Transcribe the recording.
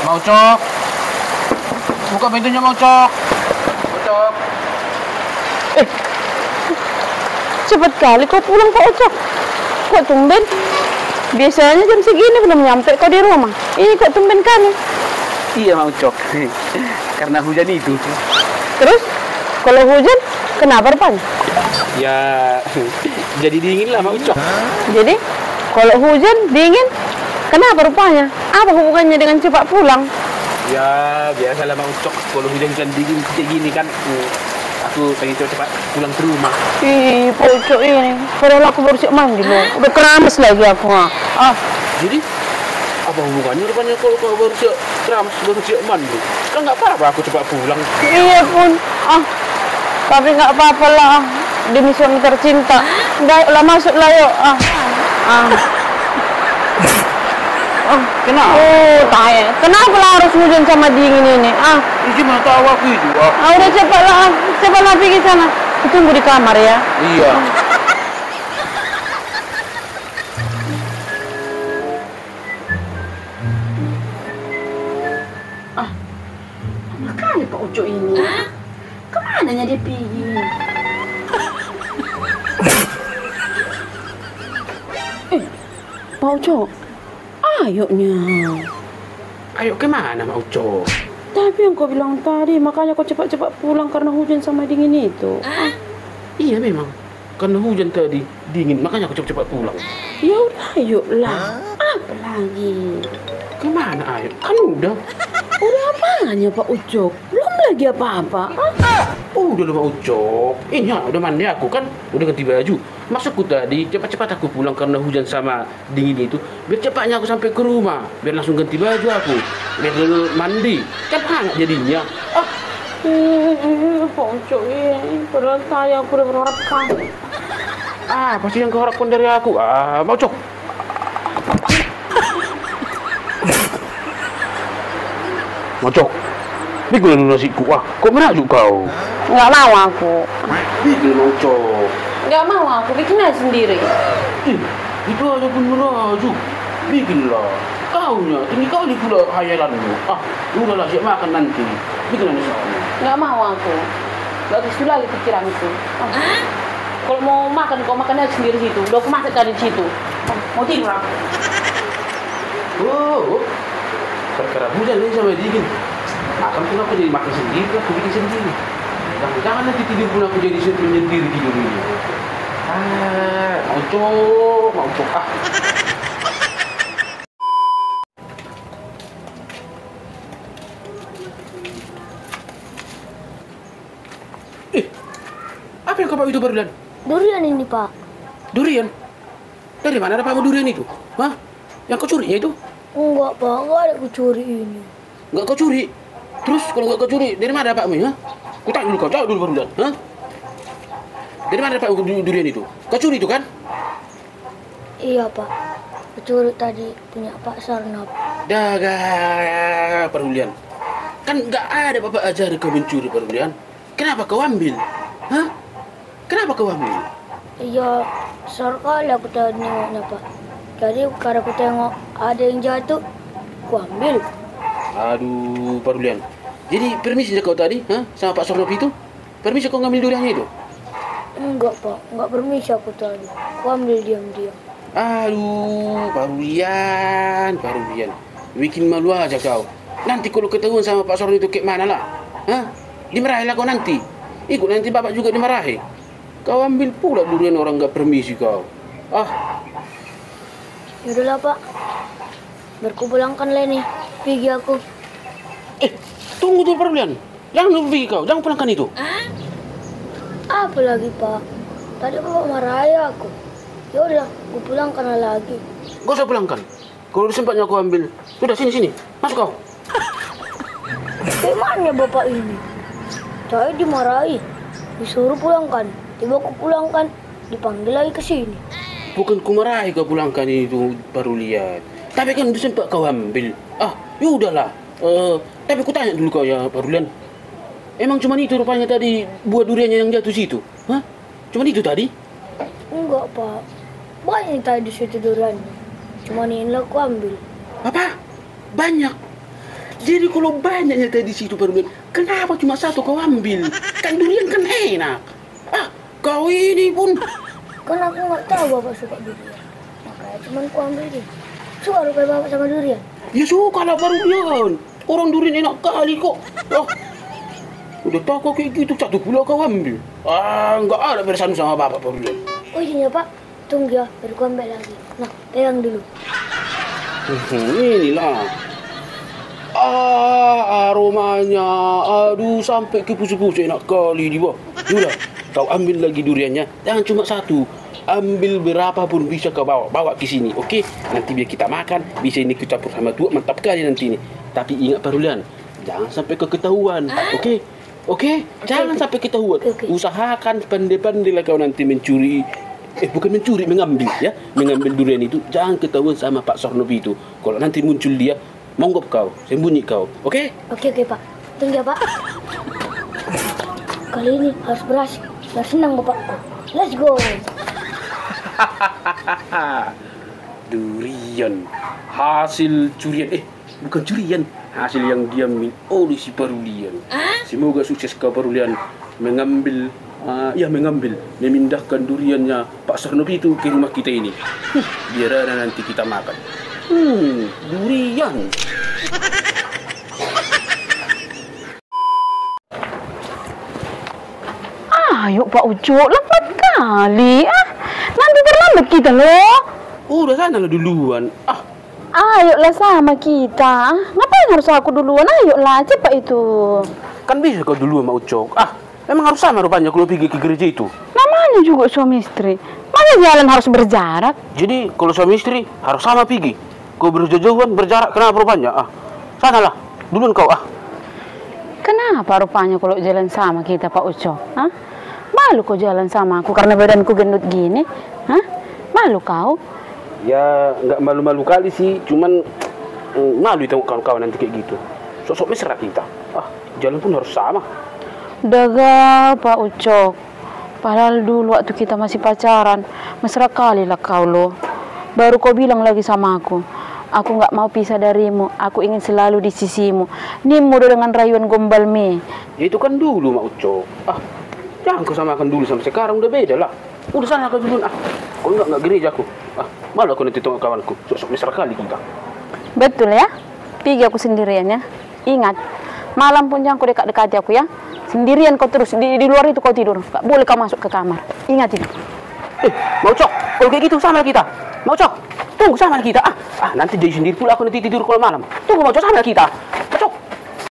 Mau Cok. Buka pintunya Mau Cok. Mau Cok. Cepat kali kau pulang Pak Ocok. Kok tumben? Biasanya jam segini belum nyampe kau di rumah. Ini kok tumben kali. Iya Mau Cok. Karena hujan itu. Terus kalau hujan kenapa rupanya? Ya jadi dingin lah Mau Cok. Jadi kalau hujan dingin kenapa rupanya? Apa hubungannya dengan cepat pulang? Ya biasalah Mau Cok. Kalau hujan dingin kayak gini kan. Aku pengen cepat pulang ke rumah. Ih, Pak Ocok ini. Padahal aku baru siap mandi loh. Udah keramas lagi aku. Jadi apa hubungannya rupanya kalau baru siap keramas, baru siap mandi? Kan nggak apa-apa aku cepat pulang. Iya pun. Tapi nggak apa-apa lah. Demi suami tercinta. Udah lah masuklah yuk. Kenapa? Oh, tanya. Kenapa lah harus hujan sama dingin ini? Gimana tahu aku itu? Udah cepatlah pergi sana. Tunggu di kamar ya. Iya. Makanya Pak Uco ini. Kemananya dia pergi? Pak Uco, ayonya. Ayo kemana Mau Cok? Tapi yang kau bilang tadi, makanya kau cepat-cepat pulang karena hujan sama dingin itu. Iya memang. Karena hujan tadi dingin, makanya aku cepat-cepat pulang. Ya udah, ayolah. Apa lagi? Kemana ayo? Kan udah. Udah apanya Pak Ucok? Belum lagi apa-apa. Udah Mau Cok. Ini udah mandi aku kan, udah ganti baju. Maksudku tadi cepat-cepat aku pulang karena hujan sama dingin itu. Biar cepatnya aku sampai ke rumah. Biar langsung ganti baju aku. Biar mandi. Kan hangat jadinya. Pak Ucok ini. Padahal saya aku udah berharap kamu. Pasti yang kau harapkan dari aku. Mau Cok. Mau Cok. Bikin nasiku. Kok merajuk kau? Nggak mau aku. Bikin Mau Cok. Nggak mau aku. Bikin aja sendiri. Itu aja pun merajuk. Bikinlah. Kaunya, tinggi kali pula hayalanmu. Udahlah siap makan nanti. Bikin aja sana. Nggak mau aku. Nggak gitu lagi pikiranku. Kalau mau makan, kau makan aja sendiri situ. Udah aku masak tadi di situ. Mau tidur aku. Perkara hujan ini sama dingin. Akan pun aku jadi makan sendiri, aku bikin sendiri. Jangan nanti tidur pun aku jadi sendiri tidur ini. Mau cok. Apa yang kau bawa itu barulan? Durian ini, Pak. Durian? Dari mana dapat durian itu? Yang kau curinya itu? Enggak, Pak. Enggak ada aku curi ini. Enggak kau curi? Terus kalau enggak kau curi, dari mana dapatmu ya? Ku tanya dulu kau, jawab dulu barulan. Dari mana dapat durian itu? Kau curi itu kan? Iya, Pak. Aku curi tadi punya Pak Sarnap. Daga Perhulian. Kan enggak ada bapak ajar kau mencuri Perhulian. Kenapa kau ambil? Kenapa kau ambil? Iya, besar kali aku tadi nengoknya, Pak. Jadi karena aku tengok ada yang jatuh, aku ambil. Aduh, Perhulian. Jadi permisi kau tadi, sama Pak Sarnap itu? Permisi kau ngambil duriannya itu? Enggak, Pak. Enggak permisi aku tadi. Aku ambil diam-diam. Aduh, Perhulian. Bikin malu aja kau. Nanti kalau ketahuan sama Pak Sarnap itu kayak mana lah? Dimarahi lah kau nanti. Ikut nanti bapak juga dimarahi. Kau ambil pula durian orang nggak permisi kau. Yaudahlah, Pak. Biar ku pulangkan lah nih. Pergi aku. Tunggu tuh Perhulian. Jangan lupa pergi kau. Jangan pulangkan itu. Apa lagi, Pak? Tadi Bapak marahi aku. Yaudah, ku pulangkan lagi. Gak usah pulangkan. Kalau sempatnya aku ambil. Sudah sini. Masuk kau. Gimana Bapak ini? Saya dimarahi. Disuruh pulangkan. Tiba aku pulangkan. Dipanggil lagi ke sini. Bukan ku marahi kau pulangkan itu Perhulian. Tapi kan udah sempat kau ambil. Ya udahlah. Tapi ku tanya dulu kau ya Perhulian. Emang cuma itu rupanya tadi buah duriannya yang jatuh situ? Cuma itu tadi? Enggak, Pak. Banyak tadi di situ duriannya. Cuma ini aku ambil. Apa? Banyak? Jadi kalau banyaknya tadi situ baru bilang, kenapa cuma satu kau ambil? Kan durian kan enak. Ah, kau ini pun. Kan aku nggak tahu bapak suka durian. Makanya cuman ku ambil ini. Suka lu kayak bapak sama durian? Ya suka lah barusan. Orang durian enak kali kok. Ah, udah tahu kau kayak gitu, satu pula kau ambil. Ah, nggak ada bersama sama bapak barusan. Oh iya pak, tunggu ya, baru ku ambil lagi. Nah, pegang dulu. Inilah. Ah, aromanya. Aduh, sampai ke pusuk-pusuk enak kali di bawah. Sudah, kau ambil lagi duriannya. Jangan cuma satu. Ambil berapapun bisa kau bawa ke sini, oke? Nanti biar kita makan, bisa ini kecampur sama tuak, mantap kali nanti ini. Tapi ingat Parulian, jangan sampai ketahuan, oke? Oke? Jangan sampai ketahuan. Usahakan pandai-pandai lah kau nanti mencuri. Bukan mencuri, mengambil ya. Mengambil durian itu, jangan ketahuan sama Pak Sornobi itu. Kalau nanti muncul dia, monggok kau, sembunyi kau, oke? Oke pak, tunggu ya pak. Kali ini harus berhasil, biar senang bapakku. Let's go. Durian, hasil curian, bukan curian, hasil yang diambil oleh si Parulian. Semoga sukses kau Parulian mengambil, memindahkan duriannya Pak Sornobi itu ke rumah kita ini. Biar ada nanti kita makan. Durian. Ayo Pak Ujo, lambat kali. Nanti terlambat kita loh. Udah sana lah duluan. Ayolah sama kita. Ngapain harus aku duluan? Ayolah, cepat itu. Kan bisa kau duluan mau Ucok. Memang harus sama rupanya kalau pergi ke gereja itu. Namanya juga suami istri. Masa jalan harus berjarak? Jadi kalau suami istri harus sama pergi. Kau berjauhan berjarak kenapa rupanya? Sanalah, duluan kau. Kenapa rupanya kalau jalan sama kita Pak Uco? Malu kau jalan sama aku karena badanku gendut gini? Malu kau? Ya nggak malu-malu kali sih, cuman malu tengok kawan-kawan nanti kayak gitu. Sosok mesra kita. Jalan pun harus sama. Daga Pak Uco. Padahal dulu waktu kita masih pacaran, mesra kali lah kau loh. Baru kau bilang lagi sama aku nggak mau pisah darimu, aku ingin selalu di sisimu. Nimu dengan rayuan gombal me. Ya itu kan dulu Mak Uco. Jangan kau samakan dulu sama sekarang, udah beda lah. Udah sana kau dulu. Kau nggak gereja aku. Malu aku nanti tengok kawanku. Sosok mesra kali kita. Betul ya. Pergi aku sendirian ya. Ingat, malam pun jangan kau dekat-dekati aku ya. Sendirian kau terus, di luar itu kau tidur. Gak boleh kau masuk ke kamar. Ingat itu. Mau Cok, kalau kayak gitu sama kita. Mau Cok, tunggu sama kita. Nanti jadi sendiri pula aku nanti tidur kalau malam. Tunggu Mau Cok, sama kita.